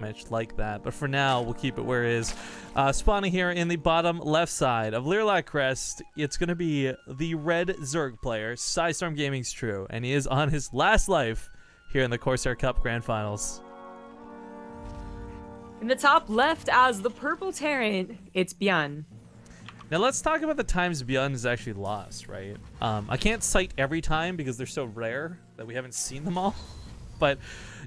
damage like that. But for now, we'll keep it where it is. Spawning here in the bottom left side of Lilac Crest, it's going to be the red Zerg player, Psystorm Gaming's True, and he is on his last life here in the Corsair Cup Grand Finals. In the top left as the purple Terran, it's ByuN. Now let's talk about the times ByuN has actually lost, right? I can't cite every time because they're so rare that we haven't seen them all. But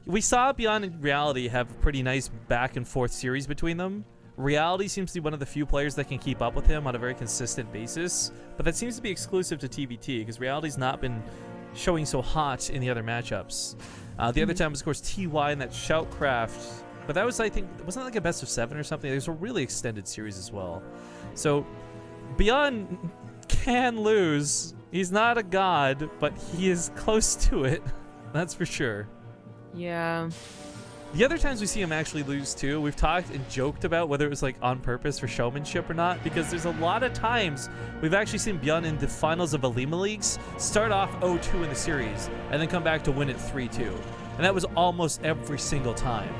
we saw ByuN in Reality have a pretty nice back and forth series between them. Reality seems to be one of the few players that can keep up with him on a very consistent basis. But that seems to be exclusive to TBT because Reality's not been showing so hot in the other matchups. The other time was, of course, TY and that Shoutcraft. But that was, I think, wasn't it like a best of 7 or something? It was a really extended series as well. So ByuN can lose. He's not a god, but he is close to it. That's for sure. Yeah. The other times we see him actually lose too, we've talked and joked about whether it was like on purpose for showmanship or not, because there's a lot of times we've actually seen ByuN in the finals of Alima Leagues start off 0-2 in the series and then come back to win it 3-2. And that was almost every single time.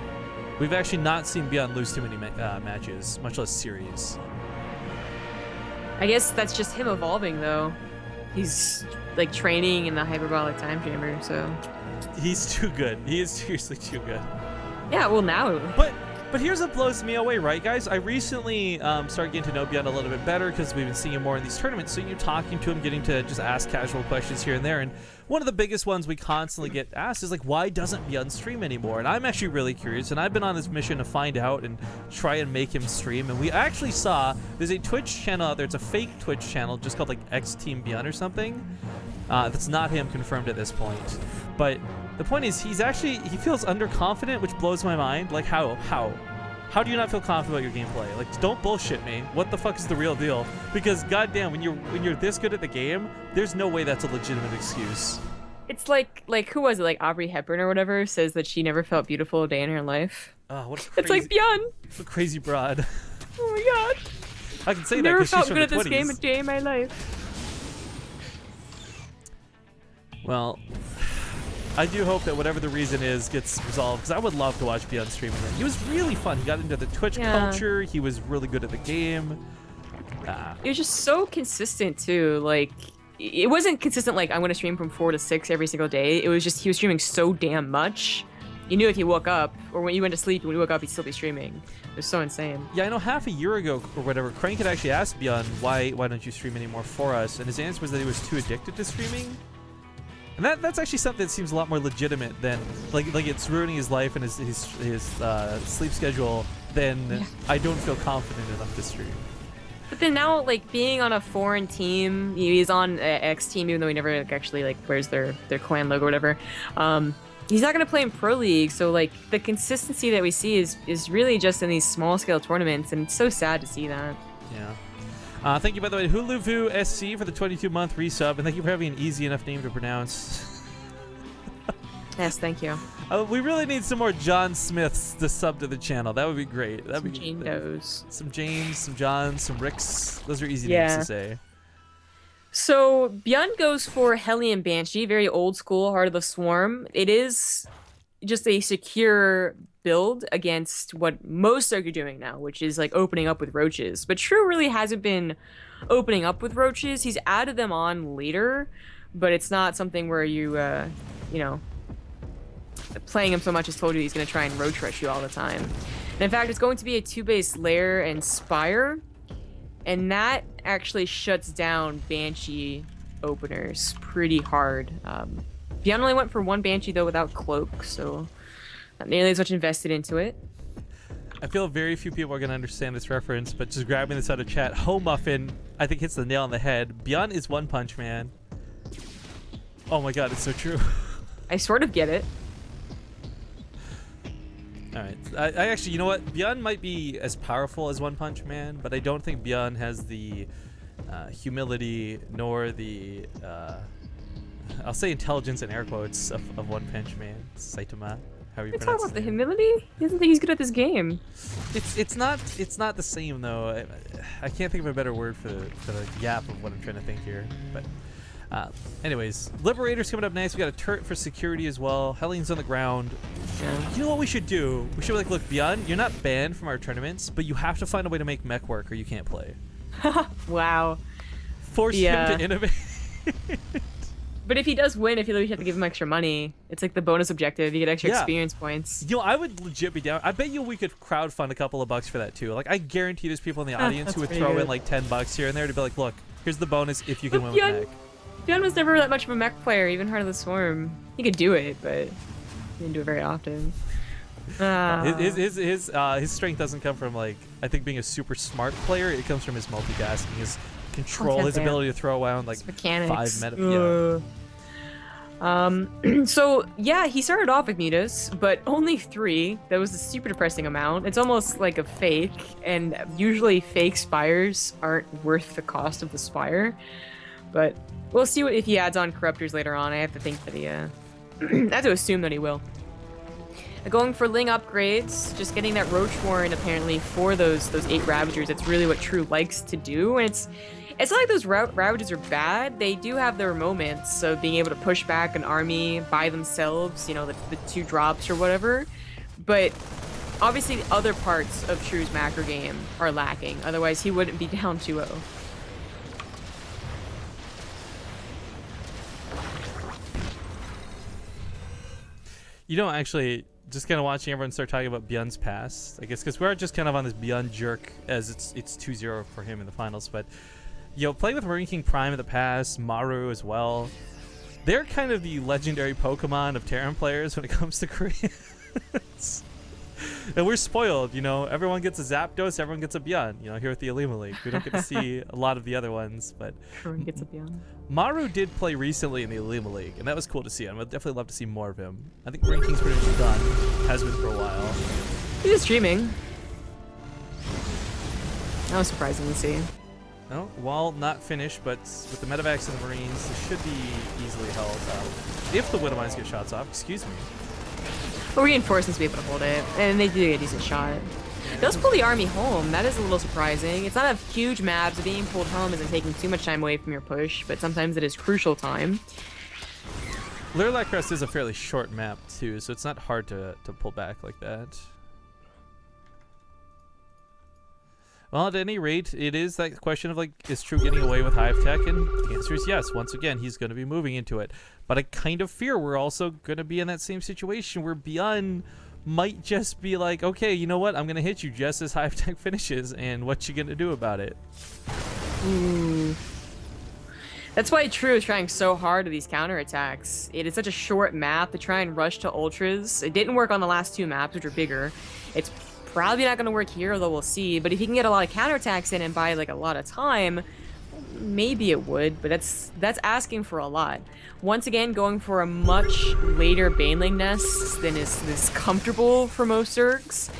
We've actually not seen ByuN lose too many matches, much less series. I guess that's just him evolving, though. He's like training in the hyperbolic time chamber, so. He's too good. He is seriously too good. Yeah, well now. But here's what blows me away, right, guys? I recently started getting to know ByuN a little bit better because we've been seeing him more in these tournaments. So you're talking to him, getting to just ask casual questions here and there. And one of the biggest ones we constantly get asked is like, why doesn't ByuN stream anymore? And I'm actually really curious. And I've been on this mission to find out and try and make him stream. And we actually saw there's a Twitch channel out there. It's a fake Twitch channel just called like X Team ByuN or something. That's not him confirmed at this point. But the point is, he feels underconfident, which blows my mind. Like, how? How do you not feel confident about your gameplay? Like, don't bullshit me. What the fuck is the real deal? Because goddamn, when you're this good at the game, there's no way that's a legitimate excuse. It's like who was it? Like Aubrey Hepburn or whatever says that she never felt beautiful a day in her life. Oh, what a crazy, it's like ByuN. What a crazy broad. Oh my god. I can say that never because felt she's good from at the this 20s. game a day in my life. Well, I do hope that whatever the reason is gets resolved, because I would love to watch ByuN stream again. He was really fun. He got into the Twitch culture. He was really good at the game. It was just so consistent too. Like, it wasn't consistent like I'm going to stream from 4 to 6 every single day. It was just he was streaming so damn much. You knew if you woke up, or when you went to sleep, when you woke up, he'd still be streaming. It was so insane. Yeah, I know half a year ago or whatever, Crank had actually asked ByuN, why don't you stream anymore for us? And his answer was that he was too addicted to streaming. And that's actually something that seems a lot more legitimate than like it's ruining his life and his sleep schedule. Then I don't feel confident enough to stream. But then now, like being on a foreign team, he's on X team, even though he never actually like wears their clan logo or whatever. He's not gonna play in pro league, so like the consistency that we see is really just in these small scale tournaments, and it's so sad to see that. Yeah. Thank you, by the way, Huluvu SC for the 22-month resub, and thank you for having an easy enough name to pronounce. Yes, thank you. We really need some more John Smiths to sub to the channel. That would be great. That'd be Jane Does. Some James, some Johns, some Ricks. Those are easy names to say. So ByuN goes for Hellion Banshee, very old school, Heart of the Swarm. It is just a secure build against what most are doing now, which is like opening up with roaches. But True really hasn't been opening up with roaches. He's added them on later, but it's not something where you, you know, playing him so much has told you he's going to try and roach rush you all the time. And in fact, it's going to be a 2-base Lair and Spire, and that actually shuts down Banshee openers pretty hard. ByuN only went for 1 Banshee, though, without Cloak, so not nearly as much invested into it. I feel very few people are going to understand this reference, but just grabbing this out of chat, Ho Muffin, I think hits the nail on the head. ByuN is One Punch Man. Oh my god, it's so true. I sort of get it. Alright, I actually, you know what? ByuN might be as powerful as One Punch Man, but I don't think ByuN has the humility nor the, I'll say intelligence in air quotes of One Punch Man, Saitama. How are you talking about the humility? He doesn't think he's good at this game. It's not the same though. I can't think of a better word for the gap of what I'm trying to think here. But Anyways, Liberator's coming up next. We got a turret for security as well. Hellion's on the ground. Yeah. You know what we should do? We should be like, look, ByuN, you're not banned from our tournaments, but you have to find a way to make mech work or you can't play. Wow. Force him to innovate. But if he does win, I feel like we have to give him extra money. It's like the bonus objective. You get extra experience points. You know, I would legit be down. I bet you we could crowdfund a couple of bucks for that too. Like, I guarantee there's people in the audience who would throw in like $10 here and there to be like, look, here's the bonus if you can win with mech. ByuN was never that much of a mech player, even Heart of the Swarm. He could do it, but he didn't do it very often. His strength doesn't come from, like, I think being a super smart player. It comes from his multitasking, his control, his ability to throw around like mechanics. 5 meta. So yeah, he started off with mutas, but only 3. That was a super depressing amount. It's almost like a fake, and usually fake spires aren't worth the cost of the spire. But we'll see if he adds on corruptors later on. I have to think that he, I have to assume that he will. Going for Ling upgrades, just getting that Roach Warren apparently for those 8 Ravagers. It's really what True likes to do, and it's not like those Ravagers are bad. They do have their moments, so being able to push back an army by themselves, you know, the 2 drops or whatever. But obviously other parts of True's macro game are lacking, otherwise he wouldn't be down 2-0. You know, actually, just kind of watching everyone start talking about ByuN's past, I guess, because we're just kind of on this ByuN jerk as it's 2-0 for him in the finals. But, you know, playing with Marine King Prime in the past, Maru as well, they're kind of the legendary Pokemon of Terran players when it comes to Koreans. And we're spoiled, you know. Everyone gets a Zapdos, everyone gets a ByuN, you know, here at the Alima League. We don't get to see a lot of the other ones, but Everyone gets a ByuN. Maru did play recently in the Alima League, and that was cool to see. I would definitely love to see more of him. I think Marine King's pretty much done. Has been for a while. He's just streaming. That was surprising to see. No, wall not finished, but with the Medivacs and the Marines, this should be easily held up. If the Widowmines get shots off, excuse me. But reinforcements to be able to hold it, and they do get a decent shot. It does pull the army home. That is a little surprising. It's not a huge map, so being pulled home isn't taking too much time away from your push, but sometimes it is crucial time. Lurlac Crest is a fairly short map too, so it's not hard to pull back like that. Well, at any rate, it is that question of, like, is True getting away with Hive Tech? And the answer is yes. Once again, he's going to be moving into it. But I kind of fear we're also going to be in that same situation where ByuN might just be like, okay, you know what? I'm going to hit you just as Hive Tech finishes, and what you going to do about it? Ooh. That's why True is trying so hard with these counterattacks. It is such a short map to try and rush to Ultras. It didn't work on the last 2 maps, which are bigger. It's probably not going to work here, although we'll see. But if he can get a lot of counterattacks in and buy like a lot of time, maybe it would. But that's asking for a lot. Once again, going for a much later Baneling nest than is comfortable for most Zergs.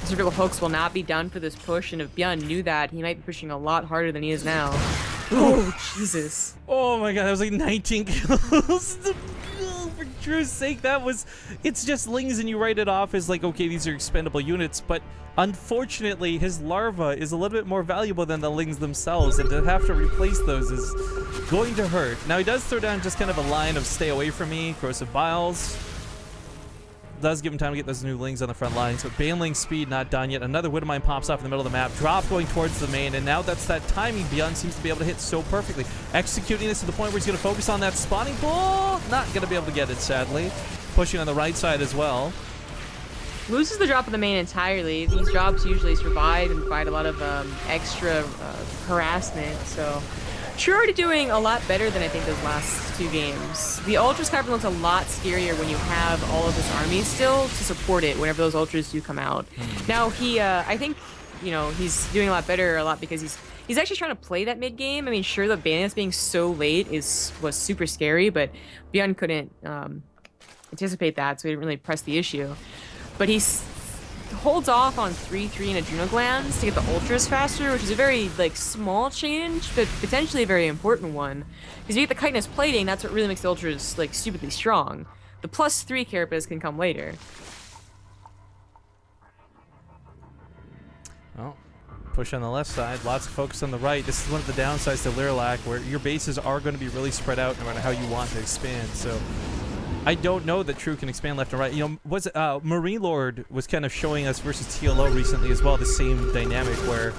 Zerg hooks will not be done for this push, and if ByuN knew that, he might be pushing a lot harder than he is now. Oh, Jesus. Oh my god, that was like 19 kills. For True's sake, that was... It's just Lings and you write it off as like, okay, these are expendable units, but unfortunately, his larva is a little bit more valuable than the Lings themselves, and to have to replace those is going to hurt. Now, he does throw down just kind of a line of stay away from me, Corrosive Biles. Does give him time to get those new Lings on the front lines, but Baneling speed not done yet. Another Widowmine pops off in the middle of the map. Drop going towards the main, and now that's that timing ByuN seems to be able to hit so perfectly. Executing this to the point where he's going to focus on that spawning pool. Not going to be able to get it, sadly. Pushing on the right side as well. Loses the drop of the main entirely. These drops usually survive and provide a lot of extra harassment, so... True already doing a lot better than I think those last 2 games. The Ultras carbon looks a lot scarier when you have all of this army still to support it whenever those Ultras do come out. Now he, I think, you know, he's doing a lot better a lot because he's actually trying to play that mid game. I mean, sure, the Bandits being so late was super scary, but ByuN couldn't anticipate that, so he didn't really press the issue. But he's holds off on 3-3 and Adrenal Glands to get the Ultras faster, which is a very, like, small change, but potentially a very important one. Because you get the Chitinous Plating, that's what really makes the Ultras, like, stupidly strong. The +3 Carapace can come later. Well, Push on the left side, lots of focus on the right. This is one of the downsides to Lirlac, where your bases are going to be really spread out no matter how you want to expand. So I don't know that True can expand left and right. You know, was Marine Lord was kind of showing us versus TLO recently as well the same dynamic where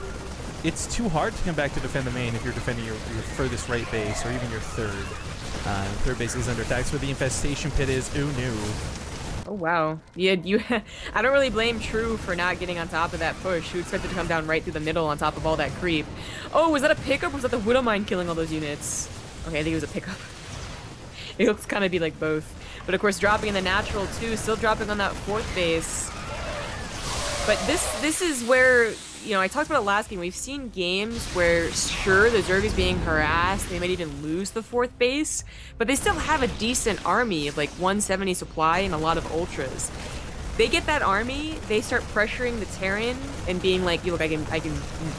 it's too hard to come back to defend the main if you're defending your furthest right base or even your third. Third base is under attack. So where the infestation pit is, ooh no. Oh wow. Yeah, I don't really blame True for not getting on top of that push. Who expected to come down right through the middle on top of all that creep. Oh, was that a pickup or was that the Widowmine killing all those units? Okay, I think it was a pickup. It looks kind of be like both. But of course dropping in the natural too, still dropping on that fourth base. But this is where, you know, I talked about it last game. We've seen games where, sure, the Zerg is being harassed. They might even lose the fourth base, but they still have a decent army of like 170 supply and a lot of ultras. They get that army, they start pressuring the Terran and being like, look, I can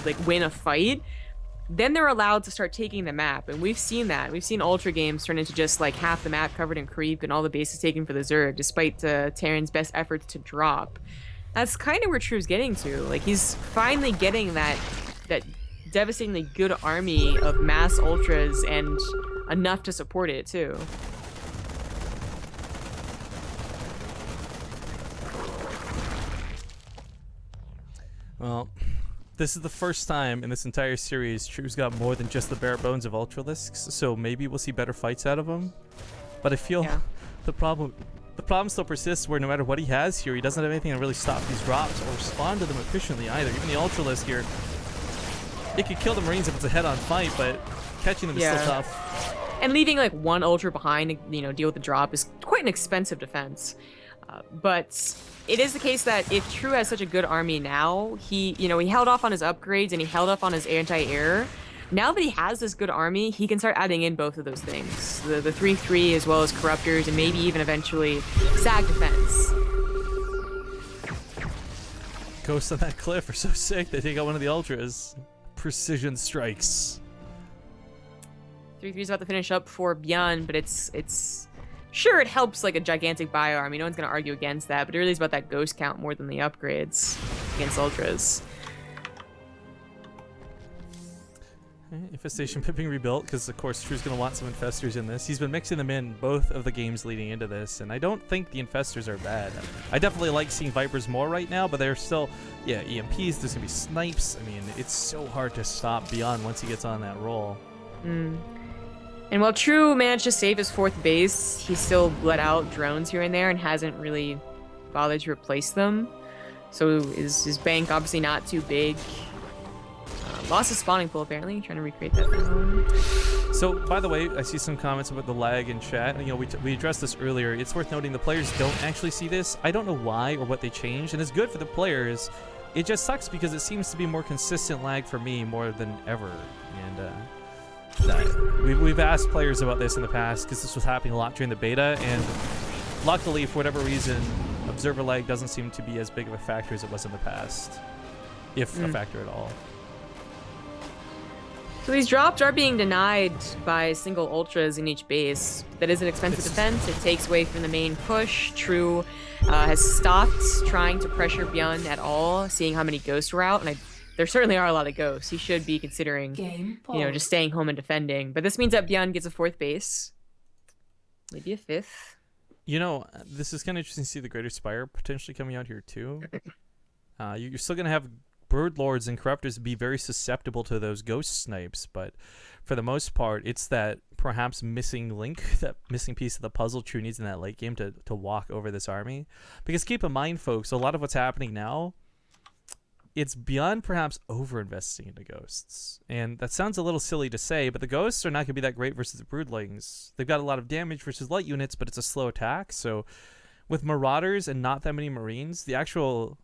like win a fight. Then they're allowed to start taking the map, and we've seen that. We've seen ultra games turn into just like half the map covered in creep and all the bases taken for the Zerg, despite Terran's best efforts to drop. That's kind of where True's getting to. Like, he's finally getting that devastatingly good army of mass ultras and enough to support it, too. Well, this is the first time in this entire series True's got more than just the bare bones of Ultralisks, so maybe we'll see better fights out of him. But I feel the problem still persists where no matter what he has here, he doesn't have anything to really stop these drops or respond to them efficiently either. Even the Ultralisk here, it could kill the Marines if it's a head-on fight, but catching them is still tough. And leaving like one Ultra behind, you know, deal with the drop is quite an expensive defense. But it is the case that if True has such a good army now, he held off on his upgrades and he held off on his anti-air. Now that he has this good army, he can start adding in both of those things. The 3-3 as well as Corruptors and maybe even eventually SAG defense. Ghosts on that cliff are so sick, they take out one of the Ultras. Precision strikes. 3-3 is about to finish up for ByuN, but it's sure it helps like a gigantic bio army. No one's going to argue against that, but it really is about that ghost count more than the upgrades against Ultras. Infestation pit being rebuilt because of course True's going to want some infestors in this. He's been mixing them in both of the games leading into this, and I don't think the infestors are bad. I definitely like seeing Vipers more right now, but they're still, EMPs, there's going to be snipes. I mean, it's so hard to stop ByuN once he gets on that roll. And while True managed to save his fourth base, he still bled out drones here and there and hasn't really bothered to replace them. So his bank obviously not too big. Lost his spawning pool apparently, trying to recreate that now. So, by the way, I see some comments about the lag in chat. You know, we addressed this earlier. It's worth noting the players don't actually see this. I don't know why or what they changed, and it's good for the players. It just sucks because it seems to be more consistent lag for me more than ever. And we've asked players about this in the past because this was happening a lot during the beta, and luckily, for whatever reason, observer lag doesn't seem to be as big of a factor as it was in the past, if a factor at all. So these drops are being denied by single ultras in each base. That is an expensive defense. It takes away from the main push. True has stopped trying to pressure ByuN at all, seeing how many ghosts were out, and there certainly are a lot of ghosts. He should be considering, just staying home and defending. But this means that ByuN gets a fourth base, maybe a fifth. You know, this is kind of interesting to see the Greater Spire potentially coming out here too. You're still gonna have Bird Lords and Corruptors be very susceptible to those ghost snipes, but for the most part, it's that perhaps missing link, that missing piece of the puzzle True needs in that late game to walk over this army. Because keep in mind, folks, a lot of what's happening now, it's beyond perhaps over-investing into ghosts. And that sounds a little silly to say, but the ghosts are not going to be that great versus the broodlings. They've got a lot of damage versus light units, but it's a slow attack. So with Marauders and not that many Marines, the actual...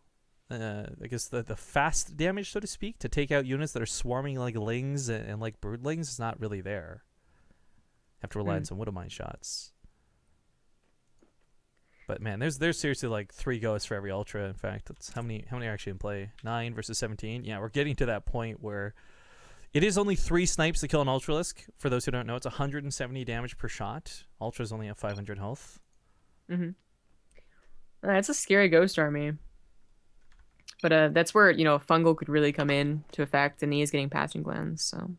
I guess the fast damage, so to speak, to take out units that are swarming like lings and like broodlings is not really there. Have to rely on some Widowmine shots. But man, there's seriously like 3 ghosts for every ultra. In fact, that's how many are actually in play? 9 versus 17. Yeah, we're getting to that point where it is only 3 snipes to kill an Ultralisk. For those who don't know, it's 170 damage per shot. Ultras only have 500 health. It's a scary ghost army. But that's where, fungal could really come in to effect, and he is getting patching glands, so.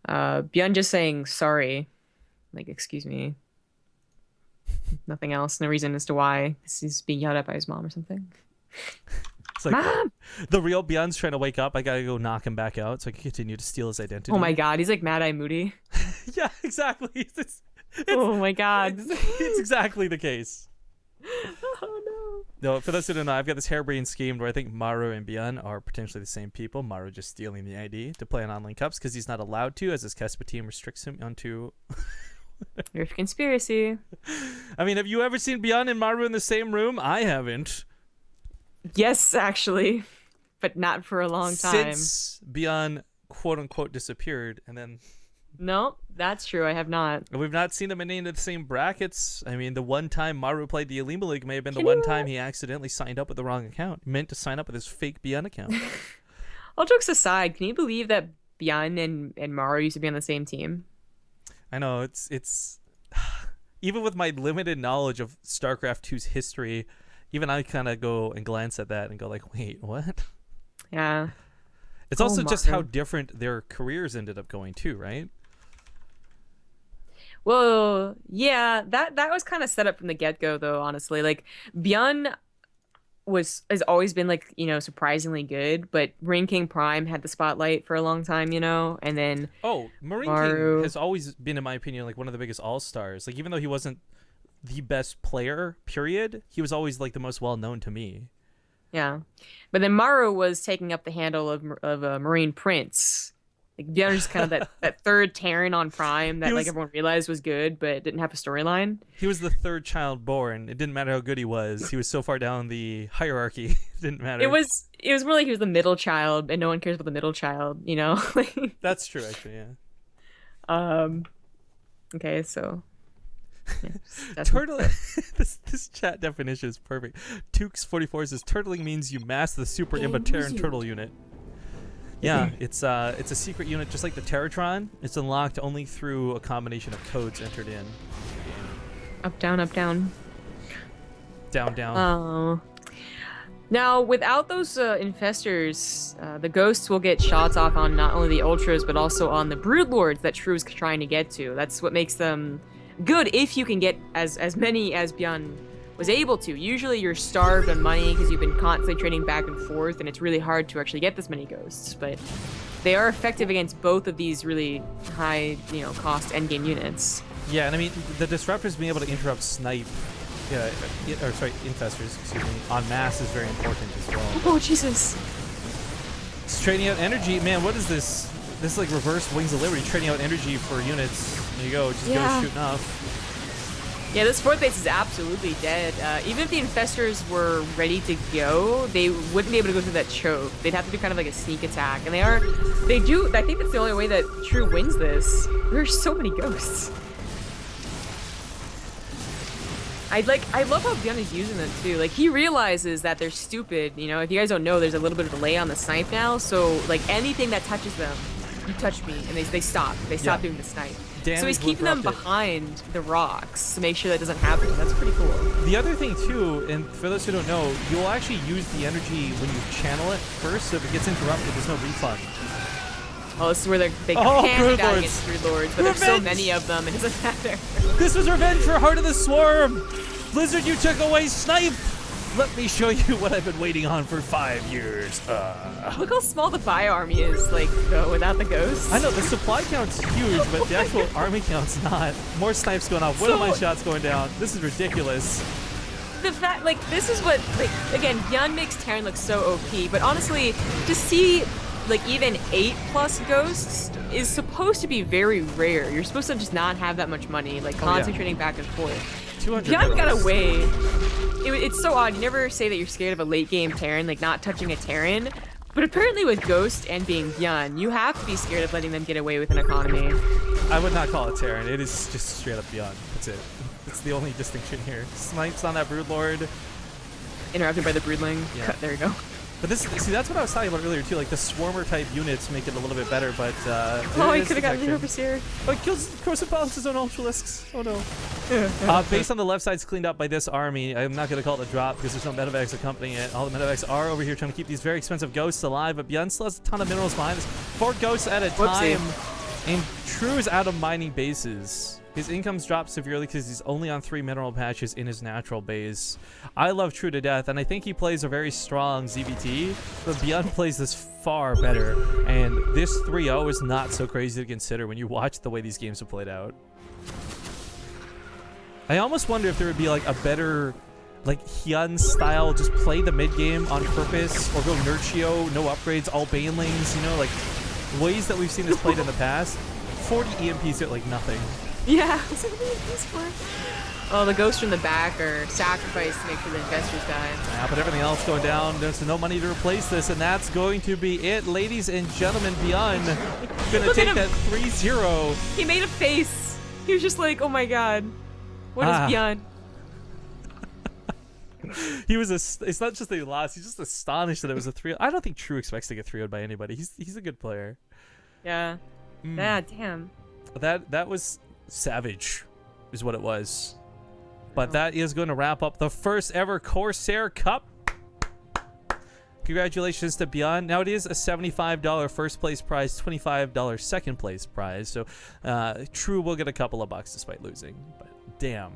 ByuN just saying sorry. Like, excuse me. Nothing else. No reason as to why. He's being yelled at by his mom or something. It's like, Mom! the real ByuN's trying to wake up. I gotta go knock him back out so I can continue to steal his identity. Oh my god, he's like Mad Eye Moody. Yeah, exactly. Oh my god. It's exactly the case. Oh no. No, for those who don't know, I've got this harebrained scheme where I think Maru and ByuN are potentially the same people. Maru just stealing the ID to play on online cups because he's not allowed to, as his Kespa team restricts him onto. There's conspiracy. I mean, have you ever seen ByuN and Maru in the same room? I haven't. Yes, actually, but not for a long time. Since ByuN quote unquote disappeared, and then. No, that's true. I have not. We've not seen him in any of the same brackets. I mean, the one time Maru played the Alima League may have been the one time he accidentally signed up with the wrong account. He meant to sign up with his fake ByuN account. All jokes aside, can you believe that ByuN and Maru used to be on the same team? I know, it's even with my limited knowledge of StarCraft 2's history, even I kind of go and glance at that and go like, wait, what? Yeah. It's also just Maru. how different their careers ended up going too, right? Well, yeah, that was kind of set up from the get-go, though, honestly. Like, ByuN has always been, like, surprisingly good, but Marine King Prime had the spotlight for a long time, and then Marine Maru. King has always been, in my opinion, like one of the biggest all-stars. Like, even though he wasn't the best player, period, he was always, like, the most well-known to me. Yeah. But then Maru was taking up the handle of Marine Prince. Like, ByuN is kind of that third Terran on Prime that like everyone realized was good, but didn't have a storyline. He was the third child born. It didn't matter how good he was. He was so far down the hierarchy. It didn't matter. It was more like he was the middle child, and no one cares about the middle child, That's true, actually, yeah. Okay, so. Yeah, Turtle. this chat definition is perfect. Tukes44 says turtling means you mask the super imba Terran turtle unit. Yeah, it's a secret unit just like the Terratron. It's unlocked only through a combination of codes entered in. Up, down, up, down. Down, down. Oh. Now, without those infestors, the ghosts will get shots off on not only the ultras, but also on the broodlords that True's trying to get to. That's what makes them good if you can get as many as ByuN was able to. Usually you're starved on money because you've been constantly trading back and forth, and it's really hard to actually get this many ghosts, but they are effective against both of these really high, cost endgame units. Yeah, and I mean, the disruptors being able to interrupt snipe, infestors, excuse me, en masse is very important as well. Oh, Jesus. It's trading out energy. Man, what is this? This is like reverse Wings of Liberty, trading out energy for units. There you go, just go shooting off. Yeah, this fourth base is absolutely dead. Even if the infestors were ready to go, they wouldn't be able to go through that choke. They'd have to do kind of like a sneak attack. And they do, I think that's the only way that True wins this. There's so many ghosts. I love how ByuN is using them too. Like, he realizes that they're stupid. If you guys don't know, there's a little bit of delay on the snipe now. So, like, anything that touches them, you touch me, and they stop. They stop doing the snipe. So he's keeping them behind the rocks to make sure that doesn't happen. That's pretty cool. The other thing too, and for those who don't know, you'll actually use the energy when you channel it first, so if it gets interrupted, there's no refund. Oh, this is where they panic out against broodlords, but there's so many of them, it doesn't matter. This was revenge for Heart of the Swarm! Blizzard, you took away Snipe! Let me show you what I've been waiting on for 5 years. Look how small the bio army is, like, though, without the ghosts. I know, the supply count's huge, but the actual army count's not. More snipes going off. One of my shots going down. This is ridiculous. The fact, like, this is what, like, again, ByuN makes Terran look so OP, but honestly, to see, like, even 8+ ghosts is supposed to be very rare. You're supposed to just not have that much money, like, concentrating back and forth. ByuN got away. It's so odd. You never say that you're scared of a late game Terran, like not touching a Terran. But apparently with Ghost and being ByuN, you have to be scared of letting them get away with an economy. I would not call it Terran. It is just straight up ByuN. That's it. It's the only distinction here. Snipes on that Broodlord. Interrupted by the Broodling. Yeah. There you go. But this, see, that's what I was talking about earlier too. Like the swarmer type units make it a little bit better, but Oh, he could have gotten the Corsair. Oh, he kills Corsair balances on Ultralisks. Oh no. Based on the left side's cleaned up by this army, I'm not going to call it a drop because there's no medevacs accompanying it. All the medevacs are over here trying to keep these very expensive ghosts alive, but ByuN still has a ton of minerals behind us. 4 ghosts at a time. And True is out of mining bases. His income's dropped severely because he's only on 3 mineral patches in his natural base. I love True to death, and I think he plays a very strong ZBT, but ByuN plays this far better. And this 3-0 is not so crazy to consider when you watch the way these games have played out. I almost wonder if there would be like a better, like HyuN style, just play the mid game on purpose, or go Nurchio, no upgrades, all Banelings, you know, like ways that we've seen this played in the past. 40 EMPs at like nothing. Yeah, what's it for? Oh, the ghosts from the back are sacrificed to make sure the investors die. Yeah, but everything else going down. There's no money to replace this, and that's going to be it. Ladies and gentlemen, ByuN gonna take that 3-0. He made a face. He was just like, oh my god. What is ByuN? He was it's not just that he lost, he's just astonished that it was a 3. I don't think True expects to get 3-0'd by anybody. He's a good player. Yeah. Yeah, damn. That was savage, is what it was. But that is going to wrap up the first ever Corsair Cup. Congratulations to ByuN. Now it is a $75 first place prize, $25 second place prize. So True will get a couple of bucks despite losing. But damn.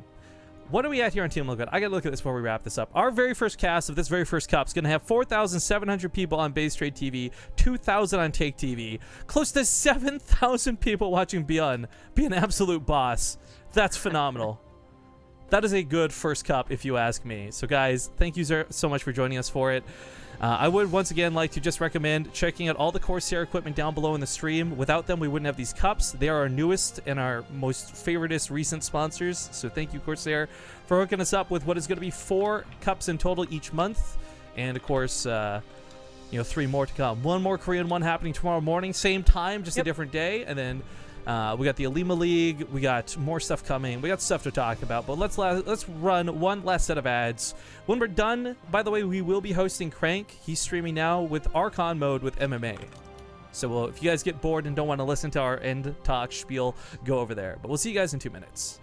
What are we at here on Team Liquid? I gotta look at this before we wrap this up. Our very first cast of this very first cup is gonna have 4,700 people on Base Trade TV, 2,000 on Take TV, close to 7,000 people watching ByuN be an absolute boss. That's phenomenal. That is a good first cup, if you ask me. So guys, thank you so much for joining us for it. I would once again like to just recommend checking out all the Corsair equipment down below in the stream. Without them, we wouldn't have these cups. They are our newest and our most favoritist recent sponsors. So thank you, Corsair, for hooking us up with what is going to be 4 cups in total each month. And of course, 3 more to come. 1 more Korean one happening tomorrow morning, same time, just a different day. And then we got the Alima League. We got more stuff coming. We got stuff to talk about. But let's run one last set of ads. When we're done, by the way, we will be hosting Crank. He's streaming now with Archon mode with MMA. So if you guys get bored and don't want to listen to our end talk spiel, go over there. But we'll see you guys in 2 minutes.